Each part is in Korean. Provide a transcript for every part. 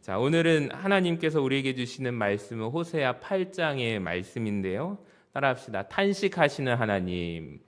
자, 오늘은 하나님께서 우리에게 주시는 말씀은 호세아 8장의 말씀인데요. 따라합시다. 탄식하시는 하나님.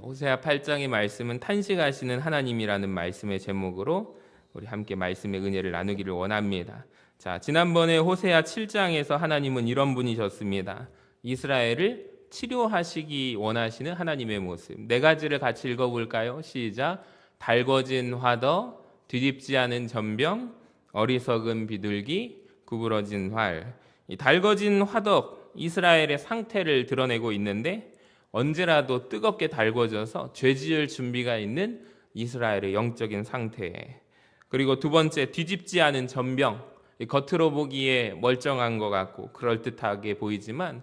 호세아 8장의 말씀은 탄식하시는 하나님이라는 말씀의 제목으로 우리 함께 말씀의 은혜를 나누기를 원합니다. 자, 지난번에 호세아 7장에서 하나님은 이런 분이셨습니다. 이스라엘을 치료하시기 원하시는 하나님의 모습. 네 가지를 같이 읽어볼까요? 시작. 달궈진 화덕, 뒤집지 않은 전병, 어리석은 비둘기, 구부러진 활. 이 달궈진 화덕, 이스라엘의 상태를 드러내고 있는데 언제라도 뜨겁게 달궈져서 죄지을 준비가 있는 이스라엘의 영적인 상태. 그리고 두 번째, 뒤집지 않은 전병. 겉으로 보기에 멀쩡한 것 같고 그럴듯하게 보이지만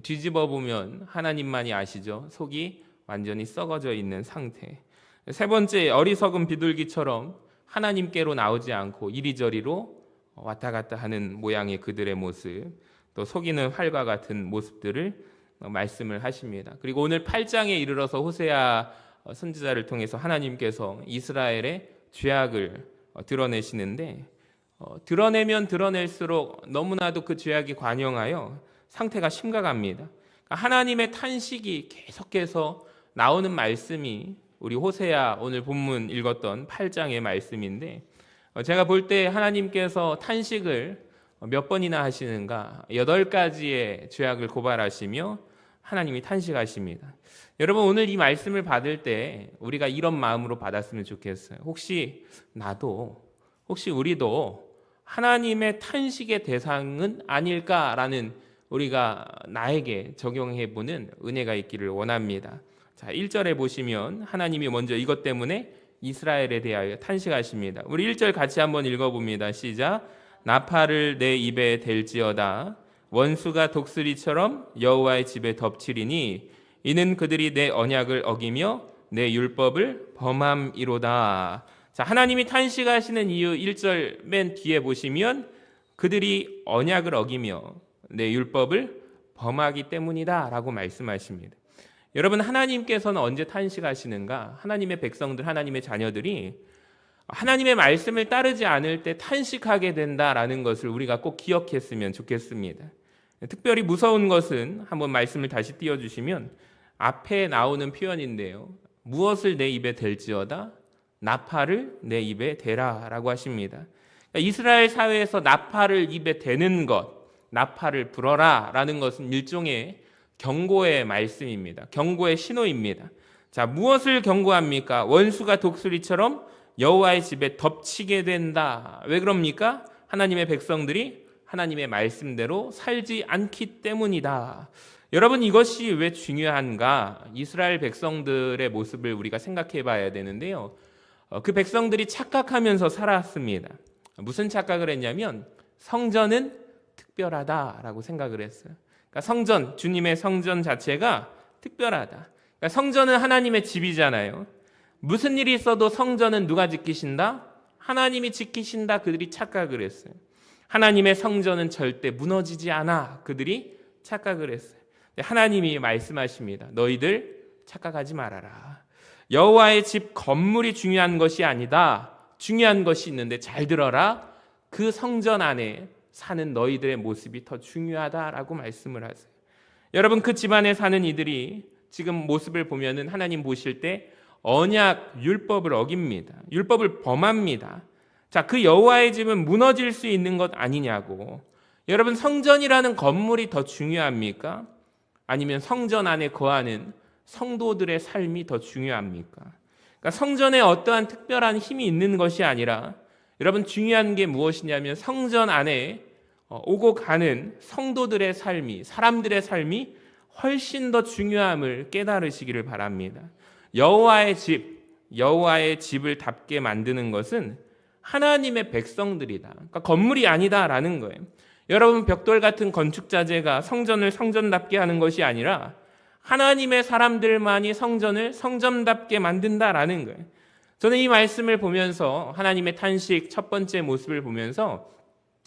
뒤집어 보면 하나님만이 아시죠. 속이 완전히 썩어져 있는 상태. 세 번째, 어리석은 비둘기처럼 하나님께로 나오지 않고 이리저리로 왔다 갔다 하는 모양의 그들의 모습, 또 속이는 활과 같은 모습들을 말씀을 하십니다. 그리고 오늘 8장에 이르러서 호세아 선지자를 통해서 하나님께서 이스라엘의 죄악을 드러내시는데 드러내면 드러낼수록 너무나도 그 죄악이 관영하여 상태가 심각합니다. 하나님의 탄식이 계속해서 나오는 말씀이 우리 호세아 오늘 본문 읽었던 8장의 말씀인데, 제가 볼 때 하나님께서 탄식을 몇 번이나 하시는가? 8가지의 죄악을 고발하시며 하나님이 탄식하십니다. 여러분, 오늘 이 말씀을 받을 때 우리가 이런 마음으로 받았으면 좋겠어요. 혹시 우리도 하나님의 탄식의 대상은 아닐까라는 우리가 나에게 적용해보는 은혜가 있기를 원합니다. 자, 1절에 보시면 하나님이 먼저 이것 때문에 이스라엘에 대하여 탄식하십니다. 우리 1절 같이 한번 읽어봅니다. 시작. 나팔을 내 입에 댈지어다. 원수가 독수리처럼 여호와의 집에 덮치리니 이는 그들이 내 언약을 어기며 내 율법을 범함이로다. 자, 하나님이 탄식하시는 이유 1절 맨 뒤에 보시면 그들이 언약을 어기며 내 율법을 범하기 때문이다 라고 말씀하십니다. 여러분, 하나님께서는 언제 탄식하시는가? 하나님의 백성들, 하나님의 자녀들이 하나님의 말씀을 따르지 않을 때 탄식하게 된다라는 것을 우리가 꼭 기억했으면 좋겠습니다. 특별히 무서운 것은 한번 말씀을 다시 띄워주시면 앞에 나오는 표현인데요. 무엇을 내 입에 댈지어다? 나팔을 내 입에 대라 라고 하십니다. 그러니까 이스라엘 사회에서 나팔을 입에 대는 것, 나팔을 불어라 라는 것은 일종의 경고의 말씀입니다. 경고의 신호입니다. 자, 무엇을 경고합니까? 원수가 독수리처럼 여호와의 집에 덮치게 된다. 왜 그럽니까? 하나님의 백성들이 하나님의 말씀대로 살지 않기 때문이다. 여러분, 이것이 왜 중요한가? 이스라엘 백성들의 모습을 우리가 생각해 봐야 되는데요. 그 백성들이 착각하면서 살았습니다. 무슨 착각을 했냐면 성전은 특별하다라고 생각을 했어요. 그러니까 성전, 주님의 성전 자체가 특별하다. 그러니까 성전은 하나님의 집이잖아요. 무슨 일이 있어도 성전은 누가 지키신다? 하나님이 지키신다. 그들이 착각을 했어요. 하나님의 성전은 절대 무너지지 않아. 그들이 착각을 했어요. 하나님이 말씀하십니다. 너희들 착각하지 말아라. 여호와의 집 건물이 중요한 것이 아니다. 중요한 것이 있는데 잘 들어라. 그 성전 안에 사는 너희들의 모습이 더 중요하다라고 말씀을 하세요. 여러분, 그 집안에 사는 이들이 지금 모습을 보면은 하나님 보실 때 언약 율법을 어깁니다. 율법을 범합니다. 자, 그 여호와의 집은 무너질 수 있는 것 아니냐고. 여러분, 성전이라는 건물이 더 중요합니까? 아니면 성전 안에 거하는 성도들의 삶이 더 중요합니까? 그러니까 성전에 어떠한 특별한 힘이 있는 것이 아니라 여러분, 중요한 게 무엇이냐면 성전 안에 오고 가는 성도들의 삶이, 사람들의 삶이 훨씬 더 중요함을 깨달으시기를 바랍니다. 여호와의 집을 답게 만드는 것은 하나님의 백성들이다. 그러니까 건물이 아니다라는 거예요. 여러분, 벽돌 같은 건축 자재가 성전을 성전답게 하는 것이 아니라 하나님의 사람들만이 성전을 성전답게 만든다라는 거예요. 저는 이 말씀을 보면서 하나님의 탄식 첫 번째 모습을 보면서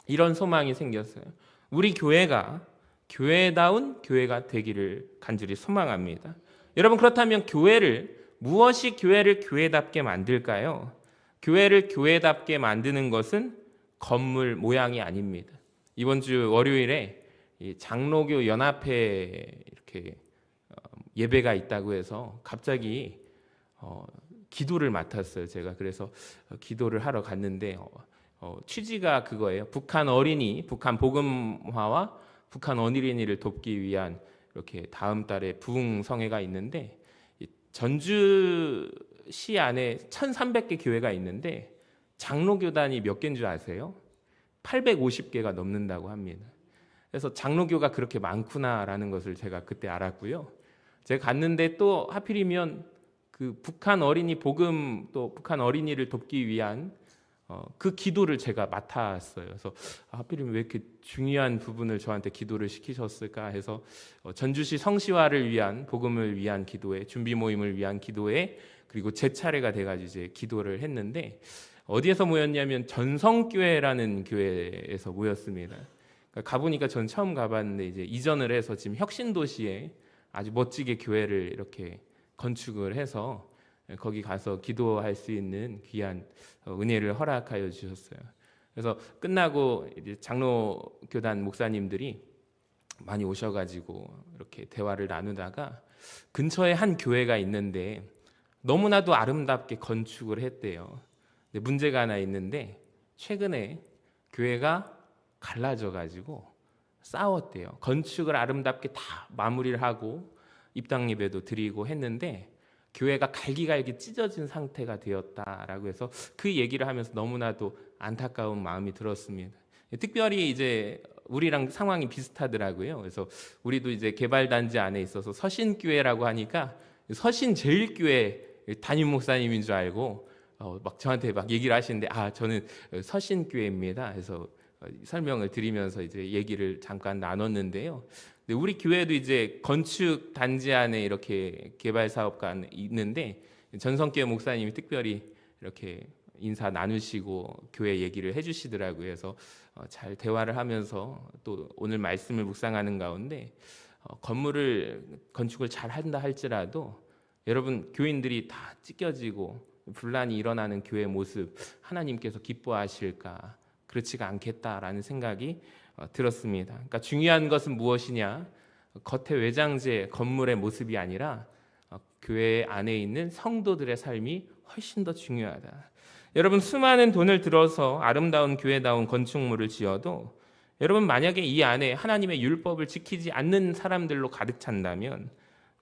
이런 소망이 생겼어요. 우리 교회가 교회다운 교회가 되기를 간절히 소망합니다. 여러분, 그렇다면 무엇이 교회를 교회답게 만들까요? 교회를 교회답게 만드는 것은 건물 모양이 아닙니다. 이번 주 월요일에 이 장로교 연합회 이렇게 예배가 있다고 해서 갑자기 기도를 맡았어요. 제가 그래서 기도를 하러 갔는데 취지가 그거예요. 북한 어린이, 북한 복음화와 북한 어린이를 돕기 위한 이렇게 다음 달에 부흥성회가 있는데 전주시 안에 1,300개 교회가 있는데 장로교단이 몇 개인 줄 아세요? 850개가 넘는다고 합니다. 그래서 장로교가 그렇게 많구나라는 것을 제가 그때 알았고요. 제가 갔는데 또 하필이면 그 북한 어린이 복음 또 북한 어린이를 돕기 위한 그 기도를 제가 맡았어요. 그래서 하필이면 왜 이렇게 중요한 부분을 저한테 기도를 시키셨을까 해서 전주시 성시화를 위한 복음을 위한 기도회, 준비 모임을 위한 기도회, 그리고 제 차례가 돼가지고 이제 기도를 했는데 어디에서 모였냐면 전성교회라는 교회에서 모였습니다. 그러니까 가보니까 전 처음 가봤는데 이제 이전을 해서 지금 혁신도시에 아주 멋지게 교회를 이렇게 건축을 해서 거기 가서 기도할 수 있는 귀한 은혜를 허락하여 주셨어요. 그래서 끝나고 이제 장로교단 목사님들이 많이 오셔가지고 이렇게 대화를 나누다가 근처에 한 교회가 있는데 너무나도 아름답게 건축을 했대요. 근데 문제가 하나 있는데 최근에 교회가 갈라져가지고 싸웠대요. 건축을 아름답게 다 마무리를 하고 입당 예배도 드리고 했는데 교회가 갈기갈기 찢어진 상태가 되었다라고 해서 그 얘기를 하면서 너무나도 안타까운 마음이 들었습니다. 특별히 이제 우리랑 상황이 비슷하더라고요. 그래서 우리도 이제 개발단지 안에 있어서 서신교회라고 하니까 서신제일교회 담임 목사님인 줄 알고 막 저한테 막 얘기를 하시는데 저는 서신교회입니다. 그래서 설명을 드리면서 이제 얘기를 잠깐 나눴는데요. 우리 교회도 이제 건축 단지 안에 이렇게 개발 사업가 있는데 전성교회 목사님이 특별히 이렇게 인사 나누시고 교회 얘기를 해주시더라고요. 그래서 잘 대화를 하면서 또 오늘 말씀을 묵상하는 가운데 건축을 잘 한다 할지라도 여러분 교인들이 다 찢겨지고 분란이 일어나는 교회 모습 하나님께서 기뻐하실까? 그렇지가 않겠다라는 생각이 들었습니다. 그러니까 중요한 것은 무엇이냐? 겉의 외장재 건물의 모습이 아니라 교회 안에 있는 성도들의 삶이 훨씬 더 중요하다. 여러분 수많은 돈을 들어서 아름다운 교회다운 건축물을 지어도 여러분 만약에 이 안에 하나님의 율법을 지키지 않는 사람들로 가득 찬다면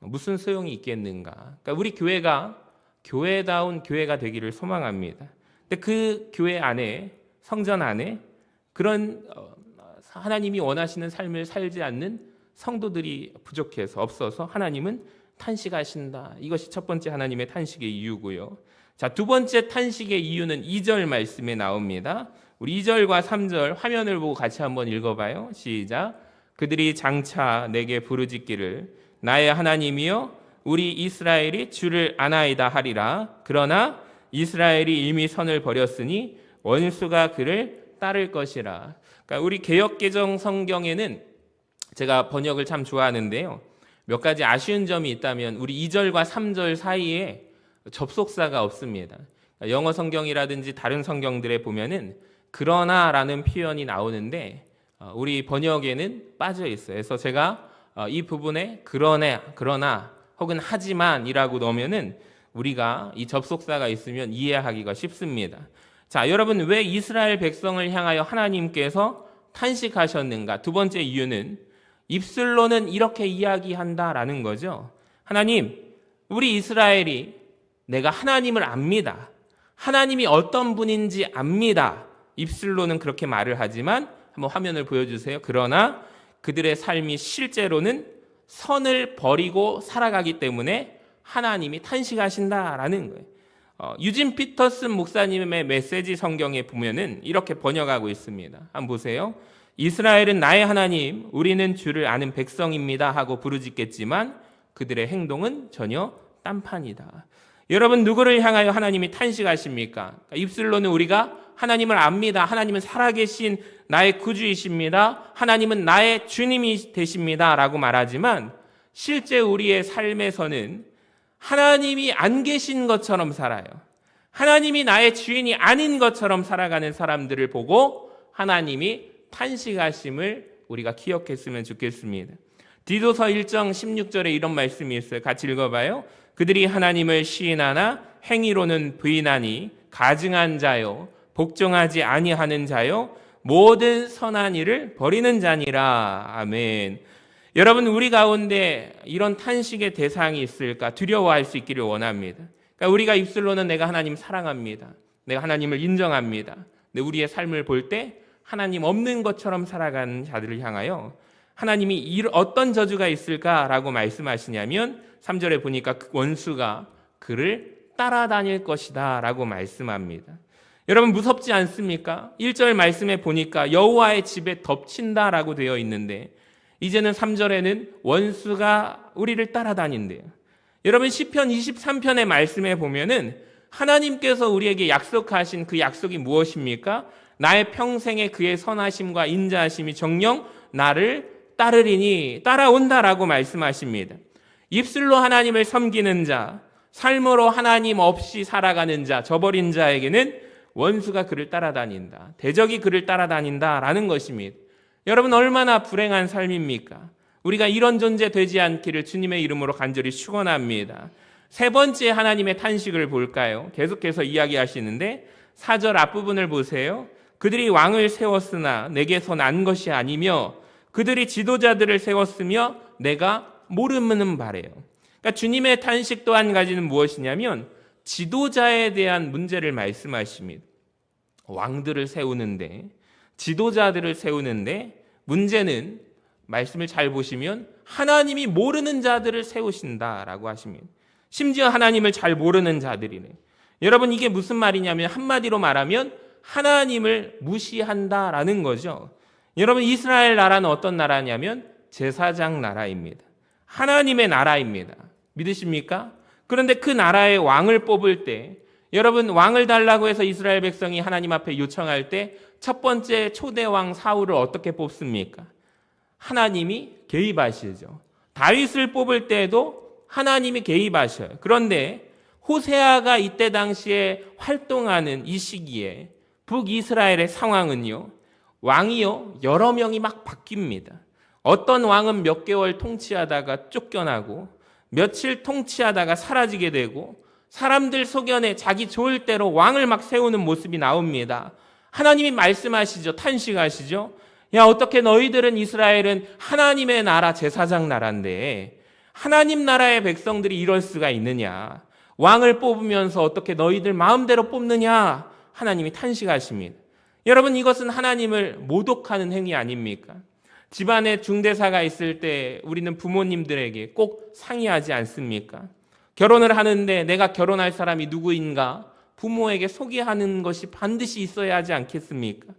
무슨 소용이 있겠는가? 그러니까 우리 교회가 교회다운 교회가 되기를 소망합니다. 근데 그 교회 안에 성전 안에 그런 하나님이 원하시는 삶을 살지 않는 성도들이 부족해서 없어서 하나님은 탄식하신다. 이것이 첫 번째 하나님의 탄식의 이유고요. 자, 두 번째 탄식의 이유는 2절 말씀에 나옵니다. 우리 2절과 3절 화면을 보고 같이 한번 읽어봐요. 시작. 그들이 장차 내게 부르짖기를 나의 하나님이여 우리 이스라엘이 주를 아나이다 하리라. 그러나 이스라엘이 이미 선을 버렸으니 원수가 그를 따를 것이라. 그러니까 우리 개역개정 성경에는 제가 번역을 참 좋아하는데요. 몇 가지 아쉬운 점이 있다면 우리 2절과 3절 사이에 접속사가 없습니다. 그러니까 영어 성경이라든지 다른 성경들에 보면은 그러나라는 표현이 나오는데 우리 번역에는 빠져 있어요. 그래서 제가 이 부분에 그러나 혹은 하지만이라고 넣으면은 우리가 이 접속사가 있으면 이해하기가 쉽습니다. 자, 여러분 왜 이스라엘 백성을 향하여 하나님께서 탄식하셨는가? 두 번째 이유는 입술로는 이렇게 이야기한다라는 거죠. 하나님, 우리 이스라엘이 내가 하나님을 압니다. 하나님이 어떤 분인지 압니다. 입술로는 그렇게 말을 하지만 한번 화면을 보여주세요. 그러나 그들의 삶이 실제로는 선을 버리고 살아가기 때문에 하나님이 탄식하신다라는 거예요. 유진 피터슨 목사님의 메시지 성경에 보면은 이렇게 번역하고 있습니다. 한번 보세요. 이스라엘은 나의 하나님, 우리는 주를 아는 백성입니다 하고 부르짖겠지만 그들의 행동은 전혀 딴판이다. 여러분 누구를 향하여 하나님이 탄식하십니까? 입술로는 우리가 하나님을 압니다. 하나님은 살아계신 나의 구주이십니다. 하나님은 나의 주님이 되십니다 라고 말하지만 실제 우리의 삶에서는 하나님이 안 계신 것처럼 살아요. 하나님이 나의 주인이 아닌 것처럼 살아가는 사람들을 보고 하나님이 탄식하심을 우리가 기억했으면 좋겠습니다. 디도서 1장 16절에 이런 말씀이 있어요. 같이 읽어봐요. 그들이 하나님을 시인하나 행위로는 부인하니 가증한 자요 복종하지 아니하는 자요 모든 선한 일을 버리는 자니라. 아멘. 여러분, 우리 가운데 이런 탄식의 대상이 있을까 두려워할 수 있기를 원합니다. 그러니까 우리가 입술로는 내가 하나님 사랑합니다, 내가 하나님을 인정합니다. 근데 우리의 삶을 볼 때 하나님 없는 것처럼 살아가는 자들을 향하여 하나님이 어떤 저주가 있을까라고 말씀하시냐면 3절에 보니까 그 원수가 그를 따라다닐 것이다 라고 말씀합니다. 여러분, 무섭지 않습니까? 1절 말씀에 보니까 여호와의 집에 덮친다 라고 되어 있는데 이제는 3절에는 원수가 우리를 따라다닌대요. 여러분, 시편 23편의 말씀에 보면은 하나님께서 우리에게 약속하신 그 약속이 무엇입니까? 나의 평생에 그의 선하심과 인자하심이 정녕 나를 따르리니 따라온다라고 말씀하십니다. 입술로 하나님을 섬기는 자, 삶으로 하나님 없이 살아가는 자, 저버린 자에게는 원수가 그를 따라다닌다, 대적이 그를 따라다닌다라는 것입니다. 여러분, 얼마나 불행한 삶입니까? 우리가 이런 존재 되지 않기를 주님의 이름으로 간절히 축원합니다. 세 번째 하나님의 탄식을 볼까요? 계속해서 이야기하시는데 4절 앞부분을 보세요. 그들이 왕을 세웠으나 내게서 난 것이 아니며 그들이 지도자들을 세웠으며 내가 모르는 바래요. 그러니까 주님의 탄식 또 한 가지는 무엇이냐면 지도자에 대한 문제를 말씀하십니다. 왕들을 세우는데, 지도자들을 세우는데 문제는 말씀을 잘 보시면 하나님이 모르는 자들을 세우신다라고 하십니다. 심지어 하나님을 잘 모르는 자들이네. 여러분, 이게 무슨 말이냐면 한마디로 말하면 하나님을 무시한다라는 거죠. 여러분, 이스라엘 나라는 어떤 나라냐면 제사장 나라입니다. 하나님의 나라입니다. 믿으십니까? 그런데 그 나라의 왕을 뽑을 때, 여러분, 왕을 달라고 해서 이스라엘 백성이 하나님 앞에 요청할 때 첫 번째 초대 왕 사울을 어떻게 뽑습니까? 하나님이 개입하시죠. 다윗을 뽑을 때도 하나님이 개입하셔요. 그런데 호세아가 이때 당시에 활동하는 이 시기에 북이스라엘의 상황은요, 왕이요 여러 명이 막 바뀝니다. 어떤 왕은 몇 개월 통치하다가 쫓겨나고 며칠 통치하다가 사라지게 되고 사람들 소견에 자기 좋을 대로 왕을 막 세우는 모습이 나옵니다. 하나님이 말씀하시죠. 탄식하시죠. 야, 어떻게 너희들은 이스라엘은 하나님의 나라, 제사장 나라인데 하나님 나라의 백성들이 이럴 수가 있느냐. 왕을 뽑으면서 어떻게 너희들 마음대로 뽑느냐. 하나님이 탄식하십니다. 여러분, 이것은 하나님을 모독하는 행위 아닙니까? 집안에 중대사가 있을 때 우리는 부모님들에게 꼭 상의하지 않습니까? 결혼을 하는데 내가 결혼할 사람이 누구인가 부모에게 소개하는 것이 반드시 있어야 하지 않겠습니까?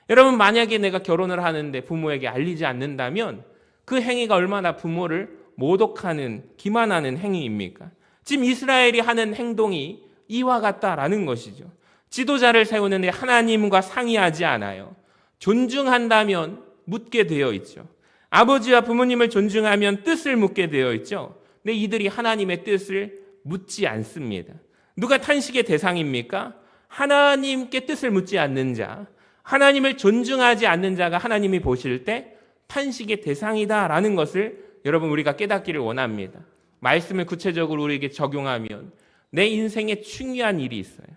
여러분, 만약에 내가 결혼을 하는데 부모에게 알리지 않는다면 그 행위가 얼마나 부모를 모독하는, 기만하는 행위입니까? 지금 이스라엘이 하는 행동이 이와 같다라는 것이죠. 지도자를 세우는데 하나님과 상의하지 않아요. 존중한다면 묻게 되어 있죠. 아버지와 부모님을 존중하면 뜻을 묻게 되어 있죠. 근데 이들이 하나님의 뜻을 묻지 않습니다. 누가 탄식의 대상입니까? 하나님께 뜻을 묻지 않는 자, 하나님을 존중하지 않는 자가 하나님이 보실 때 탄식의 대상이다라는 것을 여러분, 우리가 깨닫기를 원합니다. 말씀을 구체적으로 우리에게 적용하면 내 인생에 중요한 일이 있어요.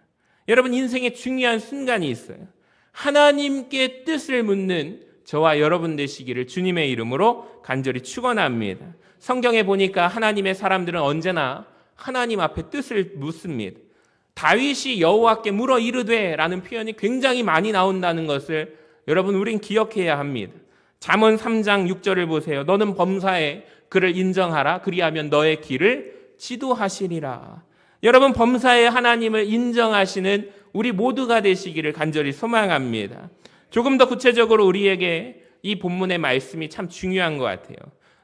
여러분, 인생에 중요한 순간이 있어요. 하나님께 뜻을 묻는 저와 여러분 되시기를 주님의 이름으로 간절히 축원합니다. 성경에 보니까 하나님의 사람들은 언제나 하나님 앞에 뜻을 묻습니다. 다윗이 여호와께 물어 이르되 라는 표현이 굉장히 많이 나온다는 것을 여러분, 우린 기억해야 합니다. 잠언 3장 6절을 보세요. 너는 범사에 그를 인정하라. 그리하면 너의 길을 지도하시리라. 여러분, 범사에 하나님을 인정하시는 우리 모두가 되시기를 간절히 소망합니다. 조금 더 구체적으로 우리에게 이 본문의 말씀이 참 중요한 것 같아요.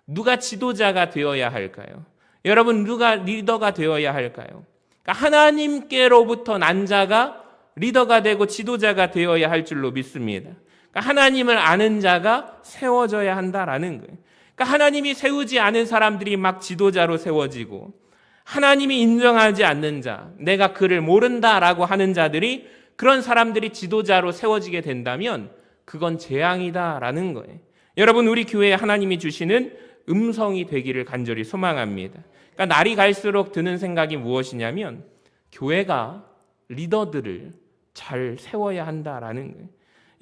누가 지도자가 되어야 할까요? 여러분, 누가 리더가 되어야 할까요? 그러니까 하나님께로부터 난 자가 리더가 되고 지도자가 되어야 할 줄로 믿습니다. 그러니까 하나님을 아는 자가 세워져야 한다라는 거예요. 그러니까 하나님이 세우지 않은 사람들이 막 지도자로 세워지고 하나님이 인정하지 않는 자, 내가 그를 모른다라고 하는 자들이, 그런 사람들이 지도자로 세워지게 된다면 그건 재앙이다라는 거예요. 여러분, 우리 교회에 하나님이 주시는 음성이 되기를 간절히 소망합니다. 그러니까 날이 갈수록 드는 생각이 무엇이냐면 교회가 리더들을 잘 세워야 한다라는 거예요.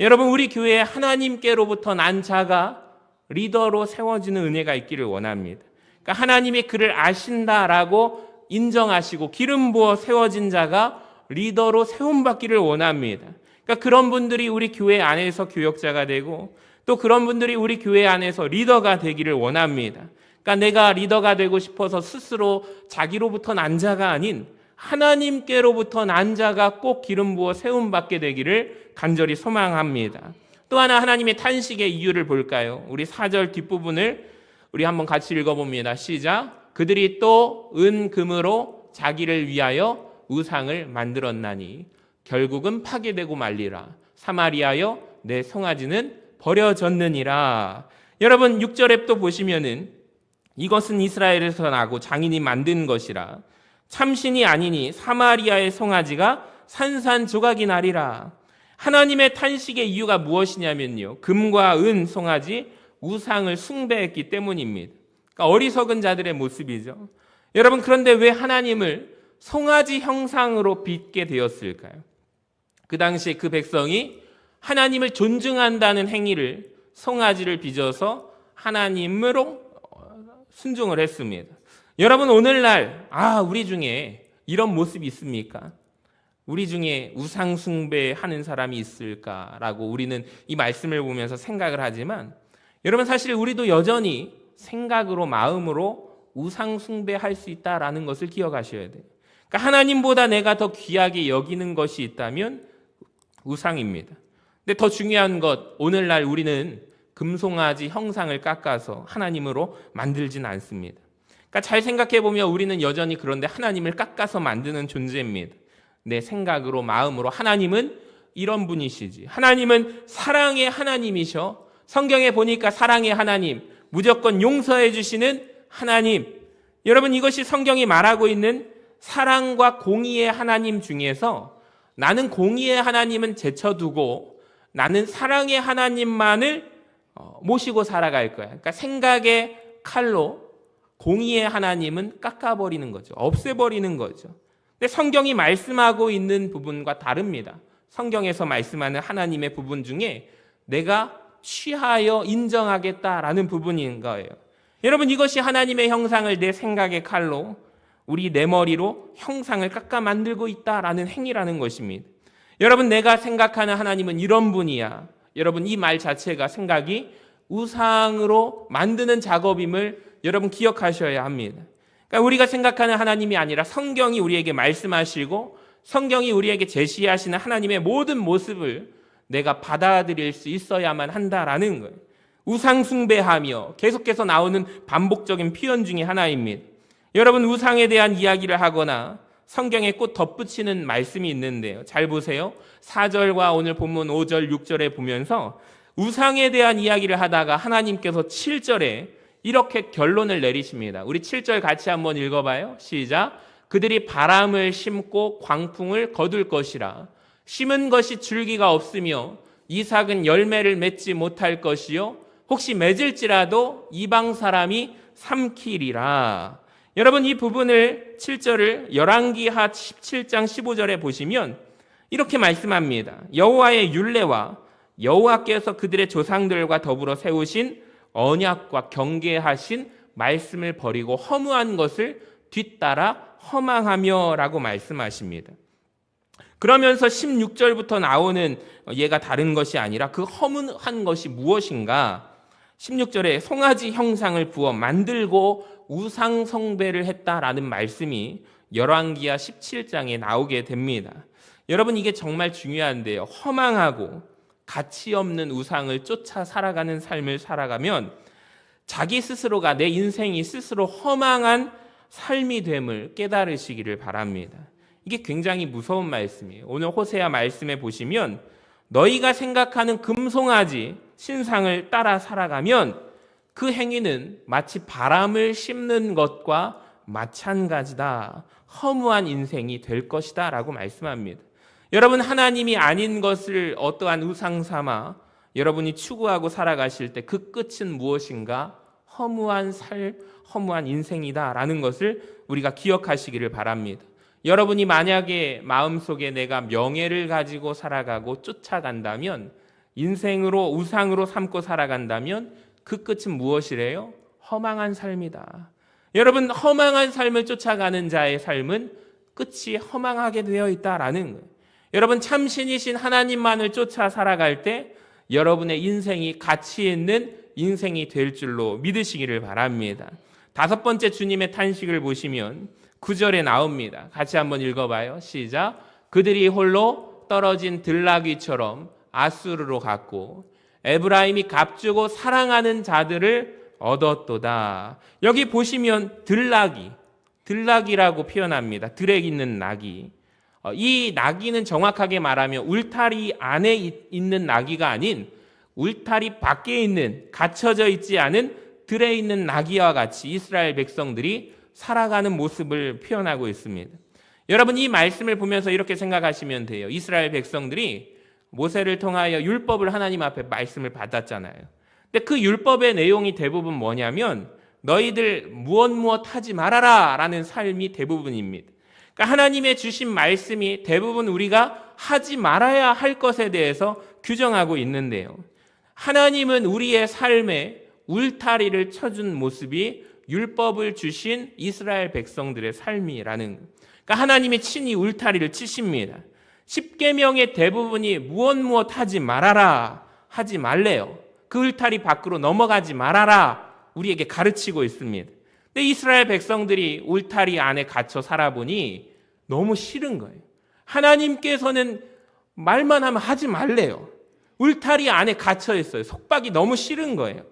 여러분, 우리 교회에 하나님께로부터 난 자가 리더로 세워지는 은혜가 있기를 원합니다. 그러니까 하나님이 그를 아신다라고 인정하시고 기름 부어 세워진 자가 리더로 세움받기를 원합니다. 그러니까 그런 분들이 우리 교회 안에서 교역자가 되고 또 그런 분들이 우리 교회 안에서 리더가 되기를 원합니다. 그러니까 내가 리더가 되고 싶어서 스스로 자기로부터 난 자가 아닌 하나님께로부터 난 자가 꼭 기름 부어 세움받게 되기를 간절히 소망합니다. 또 하나 하나님의 탄식의 이유를 볼까요? 우리 4절 뒷부분을 우리 한번 같이 읽어봅니다. 시작. 그들이 또 은 금으로 자기를 위하여 우상을 만들었나니 결국은 파괴되고 말리라. 사마리아여 내 송아지는 버려졌느니라. 여러분 6절에 또 보시면은 이것은 이스라엘에서 나고 장인이 만든 것이라. 참신이 아니니 사마리아의 송아지가 산산조각이 나리라. 하나님의 탄식의 이유가 무엇이냐면요, 금과 은 송아지 우상을 숭배했기 때문입니다. 그러니까 어리석은 자들의 모습이죠. 여러분, 그런데 왜 하나님을 송아지 형상으로 빚게 되었을까요? 그 당시에 그 백성이 하나님을 존중한다는 행위를 송아지를 빚어서 하나님으로 순종을 했습니다. 여러분, 오늘날 우리 중에 이런 모습이 있습니까? 우리 중에 우상 숭배하는 사람이 있을까라고 우리는 이 말씀을 보면서 생각을 하지만 여러분, 사실 우리도 여전히 생각으로 마음으로 우상 숭배할 수 있다라는 것을 기억하셔야 돼요. 그러니까 하나님보다 내가 더 귀하게 여기는 것이 있다면 우상입니다. 근데 더 중요한 것, 오늘날 우리는 금송아지 형상을 깎아서 하나님으로 만들진 않습니다. 그러니까 잘 생각해 보면 우리는 여전히 그런데 하나님을 깎아서 만드는 존재입니다. 내 생각으로 마음으로 하나님은 이런 분이시지. 하나님은 사랑의 하나님이셔. 성경에 보니까 사랑의 하나님, 무조건 용서해 주시는 하나님. 여러분, 이것이 성경이 말하고 있는 사랑과 공의의 하나님 중에서 나는 공의의 하나님은 제쳐두고 나는 사랑의 하나님만을 모시고 살아갈 거야. 그러니까 생각의 칼로 공의의 하나님은 깎아버리는 거죠. 없애버리는 거죠. 근데 성경이 말씀하고 있는 부분과 다릅니다. 성경에서 말씀하는 하나님의 부분 중에 내가 취하여 인정하겠다라는 부분인 거예요. 여러분, 이것이 하나님의 형상을 내 생각의 칼로 우리 내 머리로 형상을 깎아 만들고 있다라는 행위라는 것입니다. 여러분, 내가 생각하는 하나님은 이런 분이야. 여러분, 이 말 자체가 생각이 우상으로 만드는 작업임을 여러분 기억하셔야 합니다. 그러니까 우리가 생각하는 하나님이 아니라 성경이 우리에게 말씀하시고 성경이 우리에게 제시하시는 하나님의 모든 모습을 내가 받아들일 수 있어야만 한다라는 거예요. 우상 숭배하며 계속해서 나오는 반복적인 표현 중에 하나입니다. 여러분, 우상에 대한 이야기를 하거나 성경에 꼭 덧붙이는 말씀이 있는데요. 잘 보세요. 4절과 오늘 본문 5절, 6절에 보면서 우상에 대한 이야기를 하다가 하나님께서 7절에 이렇게 결론을 내리십니다. 우리 7절 같이 한번 읽어봐요. 시작. 그들이 바람을 심고 광풍을 거둘 것이라. 심은 것이 줄기가 없으며 이삭은 열매를 맺지 못할 것이요 혹시 맺을지라도 이방 사람이 삼키리라. 여러분, 이 부분을 7절을 열왕기하 17장 15절에 보시면 이렇게 말씀합니다. 여호와의 율례와 여호와께서 그들의 조상들과 더불어 세우신 언약과 경계하신 말씀을 버리고 허무한 것을 뒤따라 허망하며 라고 말씀하십니다. 그러면서 16절부터 나오는 얘가 다른 것이 아니라 그 허무한 것이 무엇인가? 16절에 송아지 형상을 부어 만들고 우상 숭배를 했다라는 말씀이 열왕기하 17장에 나오게 됩니다. 여러분, 이게 정말 중요한데요. 허망하고 가치 없는 우상을 쫓아 살아가는 삶을 살아가면 자기 스스로가, 내 인생이 스스로 허망한 삶이 됨을 깨달으시기를 바랍니다. 이게 굉장히 무서운 말씀이에요. 오늘 호세아 말씀에 보시면 너희가 생각하는 금송아지 신상을 따라 살아가면 그 행위는 마치 바람을 심는 것과 마찬가지다. 허무한 인생이 될 것이다 라고 말씀합니다. 여러분, 하나님이 아닌 것을 어떠한 우상 삼아 여러분이 추구하고 살아가실 때 그 끝은 무엇인가? 허무한 허무한 인생이다라는 것을 우리가 기억하시기를 바랍니다. 여러분이 만약에 마음속에 내가 명예를 가지고 살아가고 쫓아간다면, 인생으로 우상으로 삼고 살아간다면 그 끝은 무엇이래요? 허망한 삶이다. 여러분, 허망한 삶을 쫓아가는 자의 삶은 끝이 허망하게 되어 있다라는 거예요. 여러분, 참신이신 하나님만을 쫓아 살아갈 때 여러분의 인생이 가치 있는 인생이 될 줄로 믿으시기를 바랍니다. 5번째 주님의 탄식을 보시면 9절에 나옵니다. 같이 한번 읽어봐요. 시작. 그들이 홀로 떨어진 들나귀처럼 아수르로 갔고 에브라임이 값주고 사랑하는 자들을 얻었도다. 여기 보시면 들나귀라고 표현합니다. 들에 있는 나귀. 이 나귀는 정확하게 말하면 울타리 안에 있는 나귀가 아닌 울타리 밖에 있는, 갇혀져 있지 않은 들에 있는 나귀와 같이 이스라엘 백성들이 살아가는 모습을 표현하고 있습니다. 여러분, 이 말씀을 보면서 이렇게 생각하시면 돼요. 이스라엘 백성들이 모세를 통하여 율법을 하나님 앞에 말씀을 받았잖아요. 근데 그 율법의 내용이 대부분 뭐냐면 너희들 무엇 하지 말아라 라는 삶이 대부분입니다. 그러니까 하나님의 주신 말씀이 대부분 우리가 하지 말아야 할 것에 대해서 규정하고 있는데요. 하나님은 우리의 삶에 울타리를 쳐준 모습이 율법을 주신 이스라엘 백성들의 삶이라는 거예요. 그러니까 하나님이 친히 울타리를 치십니다. 십계명의 대부분이 무엇 하지 말아라, 하지 말래요. 그 울타리 밖으로 넘어가지 말아라 우리에게 가르치고 있습니다. 근데 이스라엘 백성들이 울타리 안에 갇혀 살아보니 너무 싫은 거예요. 하나님께서는 말만 하면 하지 말래요. 울타리 안에 갇혀 있어요. 속박이 너무 싫은 거예요.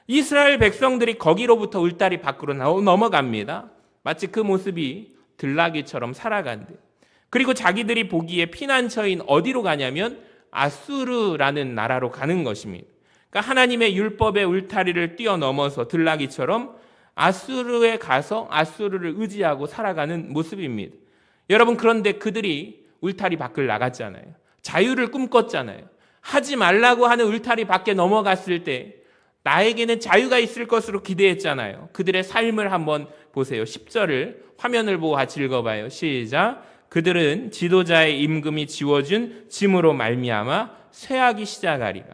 이스라엘 백성들이 거기로부터 울타리 밖으로 넘어갑니다. 마치 그 모습이 들나귀처럼 살아간대. 그리고 자기들이 보기에 피난처인 어디로 가냐면 아수르라는 나라로 가는 것입니다. 그러니까 하나님의 율법의 울타리를 뛰어넘어서 들나귀처럼 아수르에 가서 아수르를 의지하고 살아가는 모습입니다. 여러분, 그런데 그들이 울타리 밖을 나갔잖아요. 자유를 꿈꿨잖아요. 하지 말라고 하는 울타리 밖에 넘어갔을 때 나에게는 자유가 있을 것으로 기대했잖아요. 그들의 삶을 한번 보세요. 10절을 화면을 보고 같이 읽어봐요. 시작. 그들은 지도자의 임금이 지워준 짐으로 말미암아 쇠하기 시작하리라.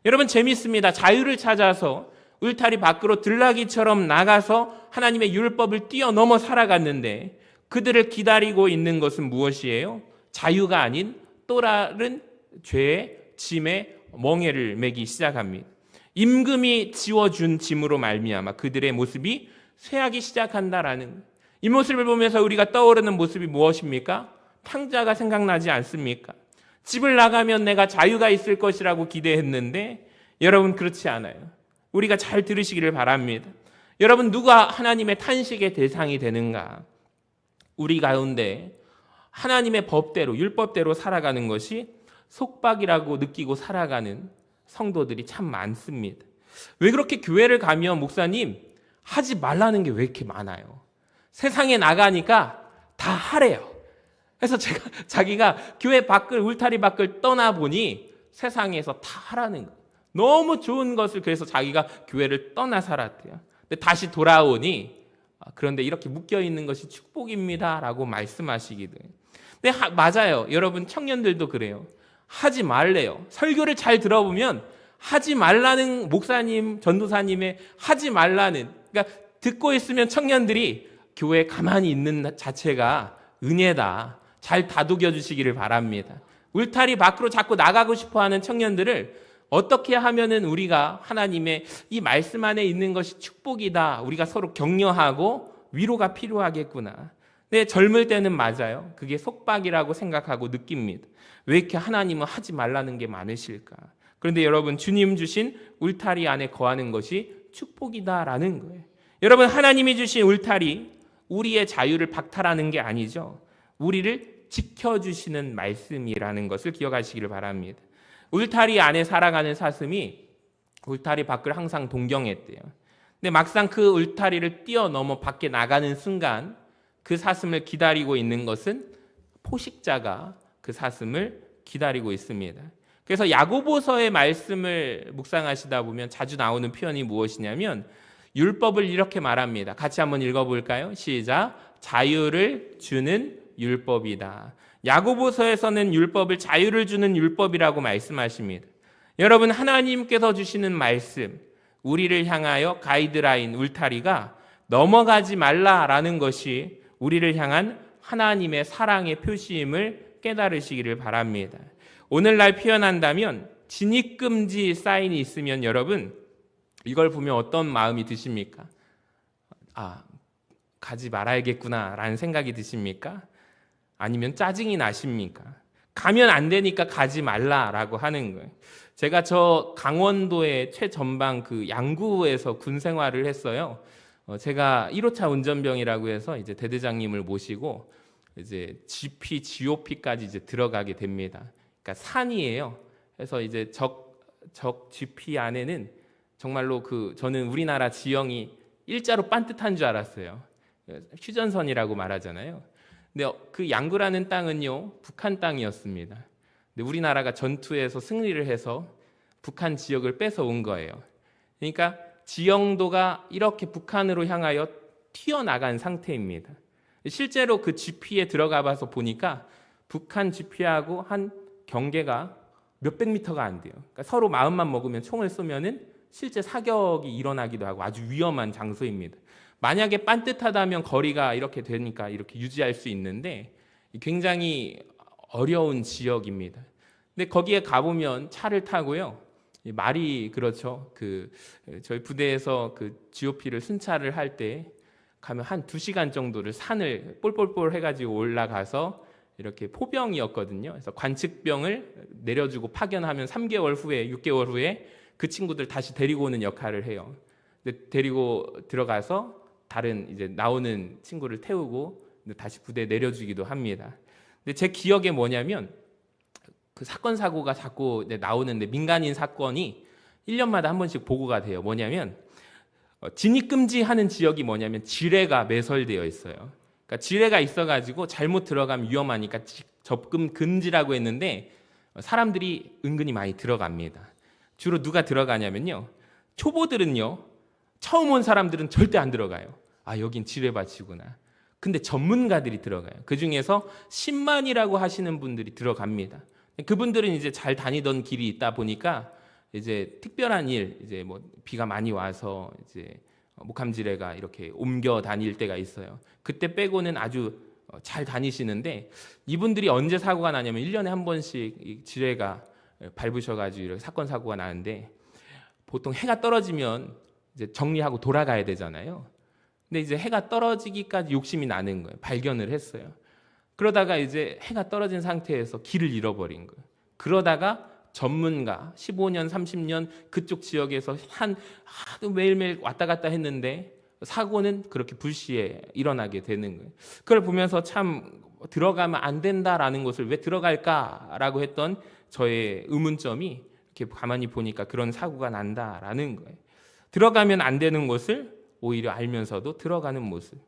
여러분, 재밌습니다. 자유를 찾아서 울타리 밖으로 들나귀처럼 나가서 하나님의 율법을 뛰어넘어 살아갔는데 그들을 기다리고 있는 것은 무엇이에요? 자유가 아닌 또 다른 죄의 짐에 멍에를 매기 시작합니다. 임금이 지워준 짐으로 말미암아 그들의 모습이 쇠하기 시작한다라는, 이 모습을 보면서 우리가 떠오르는 모습이 무엇입니까? 탕자가 생각나지 않습니까? 집을 나가면 내가 자유가 있을 것이라고 기대했는데 여러분, 그렇지 않아요. 우리가 잘 들으시기를 바랍니다. 여러분, 누가 하나님의 탄식의 대상이 되는가? 우리 가운데 하나님의 법대로, 율법대로 살아가는 것이 속박이라고 느끼고 살아가는 성도들이 참 많습니다. 왜 그렇게 교회를 가면 목사님 하지 말라는 게 왜 이렇게 많아요? 세상에 나가니까 다 하래요. 그래서 자기가 교회 밖을, 울타리 밖을 떠나보니 세상에서 다 하라는 거예요. 너무 좋은 것을, 그래서 자기가 교회를 떠나 살았대요. 근데 다시 돌아오니 그런데 이렇게 묶여있는 것이 축복입니다 라고 말씀하시기도 해요. 근데 맞아요. 여러분, 청년들도 그래요. 하지 말래요. 설교를 잘 들어보면 하지 말라는, 목사님, 전도사님의 하지 말라는, 그러니까 듣고 있으면 청년들이 교회에 가만히 있는 자체가 은혜다. 잘 다독여 주시기를 바랍니다. 울타리 밖으로 자꾸 나가고 싶어하는 청년들을 어떻게 하면은 우리가 하나님의 이 말씀 안에 있는 것이 축복이다, 우리가 서로 격려하고 위로가 필요하겠구나. 근데 젊을 때는 맞아요. 그게 속박이라고 생각하고 느낍니다. 왜 이렇게 하나님은 하지 말라는 게 많으실까? 그런데 여러분, 주님 주신 울타리 안에 거하는 것이 축복이다라는 거예요. 여러분, 하나님이 주신 울타리, 우리의 자유를 박탈하는 게 아니죠. 우리를 지켜주시는 말씀이라는 것을 기억하시기를 바랍니다. 울타리 안에 살아가는 사슴이 울타리 밖을 항상 동경했대요. 근데 막상 그 울타리를 뛰어넘어 밖에 나가는 순간 그 사슴을 기다리고 있는 것은 포식자가 그 사슴을 기다리고 있습니다. 그래서 야고보서의 말씀을 묵상하시다 보면 자주 나오는 표현이 무엇이냐면 율법을 이렇게 말합니다. 같이 한번 읽어볼까요? 시작. 자유를 주는 율법이다. 야고보서에서는 율법을 자유를 주는 율법이라고 말씀하십니다. 여러분, 하나님께서 주시는 말씀, 우리를 향하여 가이드라인, 울타리가 넘어가지 말라라는 것이 우리를 향한 하나님의 사랑의 표시임을 깨달으시기를 바랍니다. 오늘날 표현한다면 진입금지 사인이 있으면 여러분 이걸 보면 어떤 마음이 드십니까? 가지 말아야겠구나 라는 생각이 드십니까? 아니면 짜증이 나십니까? 가면 안 되니까 가지 말라라고 하는 거예요. 제가 저 강원도의 최전방 그 양구에서 군 생활을 했어요. 제가 1호차 운전병이라고 해서 이제 대대장님을 모시고 이제 GOP까지 이제 들어가게 됩니다. 그러니까 산이에요. 그래서 이제 적 GP 안에는 정말로 저는 우리나라 지형이 일자로 반듯한 줄 알았어요. 휴전선이라고 말하잖아요. 근데 그 양구라는 땅은요, 북한 땅이었습니다. 근데 우리나라가 전투에서 승리를 해서 북한 지역을 뺏어온 거예요. 그러니까 지형도가 이렇게 북한으로 향하여 튀어나간 상태입니다. 실제로 그 GP에 들어가 봐서 보니까 북한 GP하고 한 경계가 몇백 미터가 안 돼요. 그러니까 서로 마음만 먹으면 총을 쏘면은 실제 사격이 일어나기도 하고 아주 위험한 장소입니다. 만약에 반듯하다면 거리가 이렇게 되니까 이렇게 유지할 수 있는데 굉장히 어려운 지역입니다. 근데 거기에 가보면 차를 타고요. 말이 그렇죠. 저희 부대에서 GOP를 순찰을 할 때 가면 한 2시간 정도를 산을 볼볼볼 해가지고 올라가서 이렇게 포병이었거든요. 그래서 관측병을 내려주고 파견하면 3개월 후에 6개월 후에 그 친구들 다시 데리고 오는 역할을 해요. 근데 데리고 들어가서 다른 이제 나오는 친구를 태우고 다시 부대에 내려주기도 합니다. 근데 제 기억에 뭐냐면 그 사건 사고가 자꾸 나오는데 민간인 사건이 1년마다 한 번씩 보고가 돼요. 뭐냐면 진입금지하는 지역이 뭐냐면 지뢰가 매설되어 있어요. 그러니까 지뢰가 있어가지고 잘못 들어가면 위험하니까 접근 금지라고 했는데 사람들이 은근히 많이 들어갑니다. 주로 누가 들어가냐면요. 초보들은요. 처음 온 사람들은 절대 안 들어가요. 여긴 지뢰밭이구나. 근데 전문가들이 들어가요. 그중에서 10만이라고 하시는 분들이 들어갑니다. 그분들은 이제 잘 다니던 길이 있다 보니까 이제 특별한 일, 이제 뭐 비가 많이 와서 이제 목함지뢰가 이렇게 옮겨 다닐 때가 있어요. 그때 빼고는 아주 잘 다니시는데 이분들이 언제 사고가 나냐면 1년에 한 번씩 이 지뢰가 밟으셔가지고 이렇게 사건 사고가 나는데 보통 해가 떨어지면 이제 정리하고 돌아가야 되잖아요. 근데 이제 해가 떨어지기까지 욕심이 나는 거예요. 발견을 했어요. 그러다가 이제 해가 떨어진 상태에서 길을 잃어버린 거예요. 그러다가 전문가 15년, 30년 그쪽 지역에서 하도 매일매일 왔다 갔다 했는데 사고는 그렇게 불시에 일어나게 되는 거예요. 그걸 보면서 참 들어가면 안 된다라는 것을 왜 들어갈까라고 했던 저의 의문점이 이렇게 가만히 보니까 그런 사고가 난다라는 거예요. 들어가면 안 되는 것을 오히려 알면서도 들어가는 모습.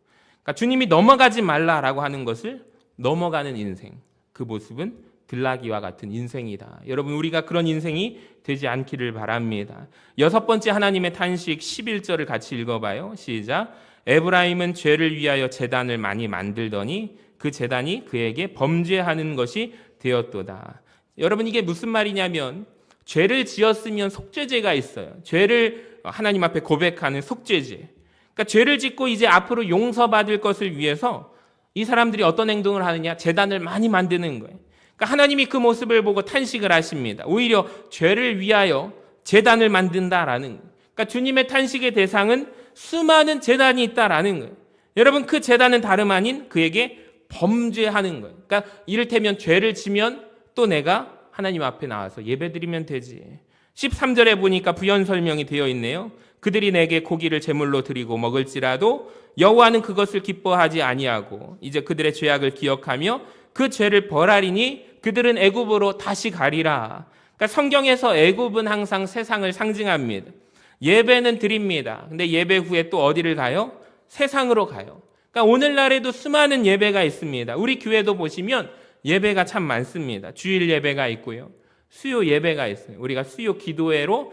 그러니까 주님이 넘어가지 말라라고 하는 것을 넘어가는 인생. 그 모습은 들나귀와 같은 인생이다. 여러분, 우리가 그런 인생이 되지 않기를 바랍니다. 6번째 하나님의 탄식 11절을 같이 읽어봐요. 시작. 에브라임은 죄를 위하여 제단을 많이 만들더니 그 제단이 그에게 범죄하는 것이 되었도다. 여러분, 이게 무슨 말이냐면 죄를 지었으면 속죄제가 있어요. 죄를 하나님 앞에 고백하는 속죄제. 그러니까 죄를 짓고 이제 앞으로 용서받을 것을 위해서 이 사람들이 어떤 행동을 하느냐? 제단을 많이 만드는 거예요. 그러니까 하나님이 그 모습을 보고 탄식을 하십니다. 오히려 죄를 위하여 제단을 만든다라는 거예요. 그러니까 주님의 탄식의 대상은 수많은 제단이 있다라는 거예요. 여러분, 그 제단은 다름 아닌 그에게 범죄하는 거예요. 그러니까 이를테면 죄를 지면 또 내가 하나님 앞에 나와서 예배드리면 되지. 13절에 보니까 부연 설명이 되어 있네요. 그들이 내게 고기를 제물로 드리고 먹을지라도 여호와는 그것을 기뻐하지 아니하고 이제 그들의 죄악을 기억하며 그 죄를 벌하리니 그들은 애굽으로 다시 가리라. 그러니까 성경에서 애굽은 항상 세상을 상징합니다. 예배는 드립니다. 근데 예배 후에 또 어디를 가요? 세상으로 가요. 그러니까 오늘날에도 수많은 예배가 있습니다. 우리 교회도 보시면 예배가 참 많습니다. 주일 예배가 있고요. 수요 예배가 있어요. 우리가 수요 기도회로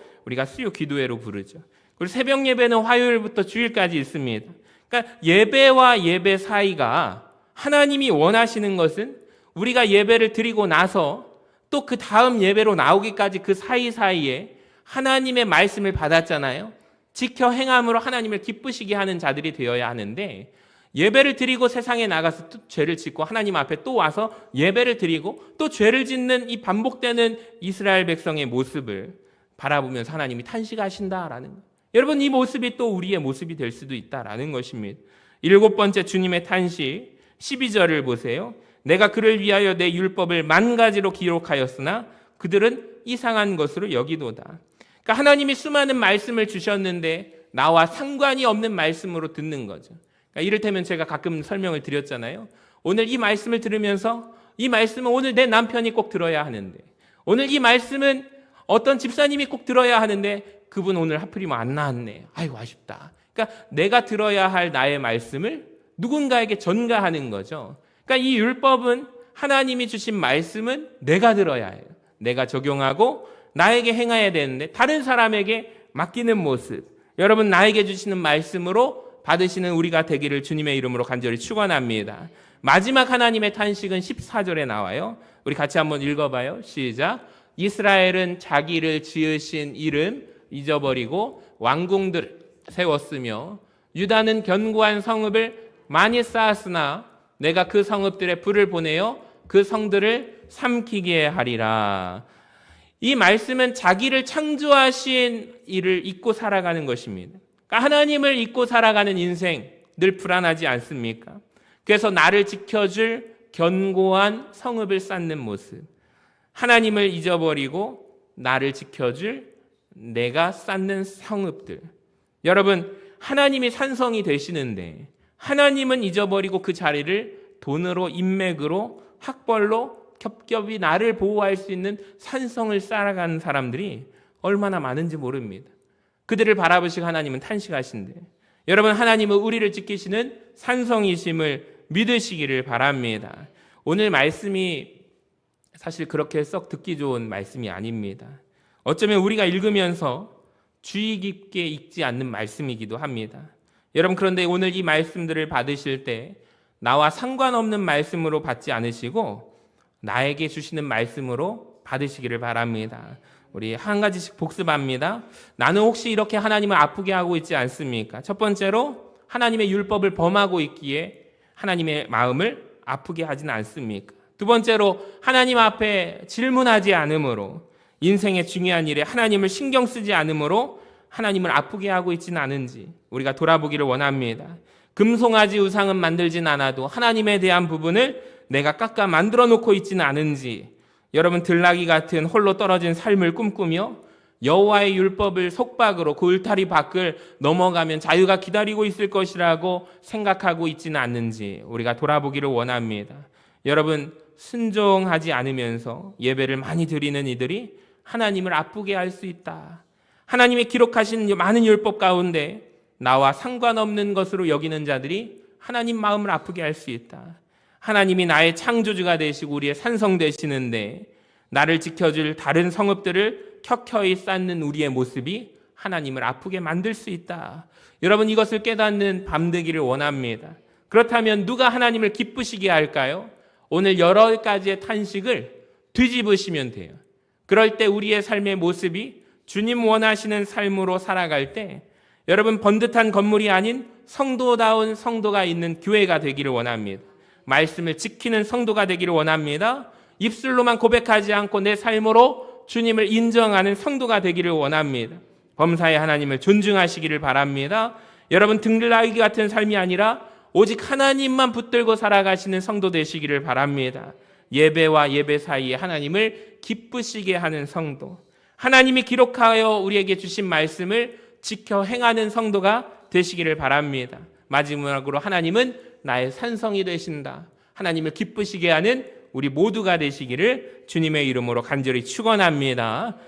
부르죠. 그리고 새벽 예배는 화요일부터 주일까지 있습니다. 그러니까 예배와 예배 사이가 하나님이 원하시는 것은 우리가 예배를 드리고 나서 또 그 다음 예배로 나오기까지 그 사이사이에 하나님의 말씀을 받았잖아요. 지켜 행함으로 하나님을 기쁘시게 하는 자들이 되어야 하는데, 예배를 드리고 세상에 나가서 또 죄를 짓고 하나님 앞에 또 와서 예배를 드리고 또 죄를 짓는 이 반복되는 이스라엘 백성의 모습을 바라보면서 하나님이 탄식하신다라는 거예요. 여러분, 이 모습이 또 우리의 모습이 될 수도 있다라는 것입니다. 7번째 주님의 탄식 12절을 보세요. 내가 그를 위하여 내 율법을 만 가지로 기록하였으나 그들은 이상한 것으로 여기도다. 그러니까 하나님이 수많은 말씀을 주셨는데 나와 상관이 없는 말씀으로 듣는 거죠. 그러니까 이를테면 제가 가끔 설명을 드렸잖아요. 오늘 이 말씀을 들으면서 이 말씀은 오늘 내 남편이 꼭 들어야 하는데, 오늘 이 말씀은 어떤 집사님이 꼭 들어야 하는데 그분 오늘 하필이면 안 나왔네. 아이고 아쉽다. 그러니까 내가 들어야 할 나의 말씀을 누군가에게 전가하는 거죠. 그러니까 이 율법은, 하나님이 주신 말씀은 내가 들어야 해요. 내가 적용하고 나에게 행해야 되는데 다른 사람에게 맡기는 모습, 여러분 나에게 주시는 말씀으로 받으시는 우리가 되기를 주님의 이름으로 간절히 축원합니다. 마지막 하나님의 탄식은 14절에 나와요. 우리 같이 한번 읽어봐요. 시작. 이스라엘은 자기를 지으신 이름 잊어버리고 왕궁들을 세웠으며 유다는 견고한 성읍을 많이 쌓았으나 내가 그 성읍들에 불을 보내어 그 성들을 삼키게 하리라. 이 말씀은 자기를 창조하신 이를 잊고 살아가는 것입니다. 그러니까 하나님을 잊고 살아가는 인생 늘 불안하지 않습니까? 그래서 나를 지켜줄 견고한 성읍을 쌓는 모습, 하나님을 잊어버리고 나를 지켜줄 내가 쌓는 성읍들. 여러분, 하나님이 산성이 되시는데 하나님은 잊어버리고 그 자리를 돈으로, 인맥으로, 학벌로 겹겹이 나를 보호할 수 있는 산성을 쌓아가는 사람들이 얼마나 많은지 모릅니다. 그들을 바라보시고 하나님은 탄식하신대. 여러분, 하나님은 우리를 지키시는 산성이심을 믿으시기를 바랍니다. 오늘 말씀이 사실 그렇게 썩 듣기 좋은 말씀이 아닙니다. 어쩌면 우리가 읽으면서 주의 깊게 읽지 않는 말씀이기도 합니다. 여러분, 그런데 오늘 이 말씀들을 받으실 때 나와 상관없는 말씀으로 받지 않으시고 나에게 주시는 말씀으로 받으시기를 바랍니다. 우리 한 가지씩 복습합니다. 나는 혹시 이렇게 하나님을 아프게 하고 있지 않습니까? 첫 번째로 하나님의 율법을 범하고 있기에 하나님의 마음을 아프게 하지는 않습니까? 두 번째로 하나님 앞에 질문하지 않으므로, 인생의 중요한 일에 하나님을 신경 쓰지 않으므로 하나님을 아프게 하고 있지는 않은지 우리가 돌아보기를 원합니다. 금송아지 우상은 만들진 않아도 하나님에 대한 부분을 내가 깎아 만들어 놓고 있지는 않은지, 여러분 들나귀 같은 홀로 떨어진 삶을 꿈꾸며 여호와의 율법을 속박으로 그 울타리 밖을 넘어가면 자유가 기다리고 있을 것이라고 생각하고 있지는 않는지 우리가 돌아보기를 원합니다. 여러분, 순종하지 않으면서 예배를 많이 드리는 이들이 하나님을 아프게 할 수 있다. 하나님이 기록하신 많은 율법 가운데 나와 상관없는 것으로 여기는 자들이 하나님 마음을 아프게 할 수 있다. 하나님이 나의 창조주가 되시고 우리의 산성 되시는데 나를 지켜줄 다른 성읍들을 켜켜이 쌓는 우리의 모습이 하나님을 아프게 만들 수 있다. 여러분, 이것을 깨닫는 밤 되기를 원합니다. 그렇다면 누가 하나님을 기쁘시게 할까요? 오늘 여러 가지의 탄식을 뒤집으시면 돼요. 그럴 때 우리의 삶의 모습이 주님 원하시는 삶으로 살아갈 때 여러분, 번듯한 건물이 아닌 성도다운 성도가 있는 교회가 되기를 원합니다. 말씀을 지키는 성도가 되기를 원합니다. 입술로만 고백하지 않고 내 삶으로 주님을 인정하는 성도가 되기를 원합니다. 범사의 하나님을 존중하시기를 바랍니다. 여러분, 등글라기 같은 삶이 아니라 오직 하나님만 붙들고 살아가시는 성도 되시기를 바랍니다. 예배와 예배 사이에 하나님을 기쁘시게 하는 성도, 하나님이 기록하여 우리에게 주신 말씀을 지켜 행하는 성도가 되시기를 바랍니다. 마지막으로 하나님은 나의 산성이 되신다. 하나님을 기쁘시게 하는 우리 모두가 되시기를 주님의 이름으로 간절히 축원합니다.